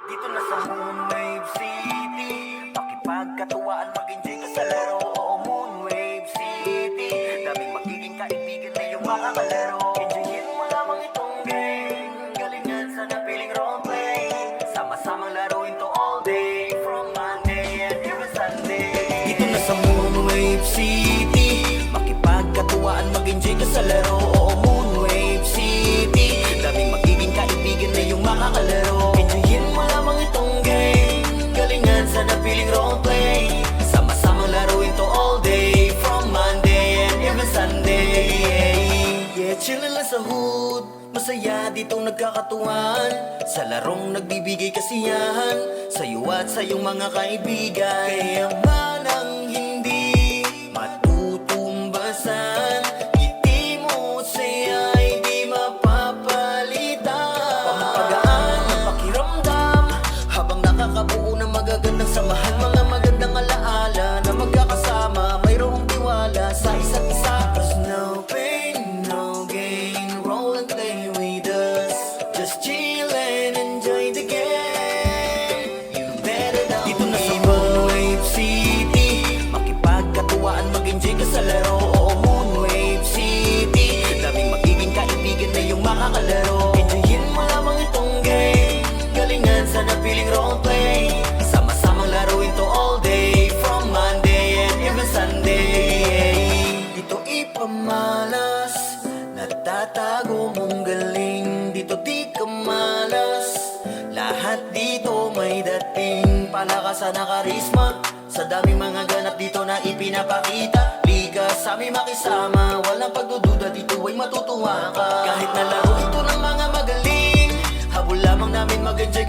Dito na sa Moonwave City, pakipagkatuwaan, mag-enjoy ka sa laro. Moonwave City, daming magiging kaibigan na yung mga kalaro. Enjoyin mo lamang itong game, galingan sa napiling roleplay. Sama-samang laruin to all day, from Monday and even Sunday. Dito na sa Moonwave City, pakipagkatuwaan, mag-enjoy ka sa laro. Moonwave City, daming magiging kaibigan na yung mga kalaro. Enjoyin mo lamang itong game, galingan sa napiling roleplay. Sama-samang laruin to all day, from Monday and even Sunday. Yeah, chillin' lang sa hood, masaya ditong nagkakatuwan. Sa larong nagbibigay kasiyahan, sa'yo at sa iyong mga kaibigan. Kaya man ang hindi matutumbasan, ngiti mo at saya ay di mapapalitan. Pampagaan ang pakiramdam, habang nakakabuo ng magagandang samahan. Mga magandang alaala na magkakasama, mayroong tiwala sa isa't isa. Cause no pain, no gain, roll and play with us. Just chill and enjoy the game. You better know. Dito na sa Moonwave City, makipagkatuwaan, mag-enjoy ka sa laro. Moonwave City, daming magiging kaibigan na yung mga kalaro. Enjoyin mo lamang itong game, galingan sa napiling roleplay. Sama-samang laruin to all day, from Monday and even Sunday. Dito ipamalas, natatago mong galing. Dito di ka malas, lahat dito may dating. Palakasan na karisma, sa daming mga ganap dito na ipinapakita. Ligas sa aming makisama, walang pagdududa dito ay matutuwa ka. Kahit na laro ito ng mga magaling, habol lamang namin mag-enjoy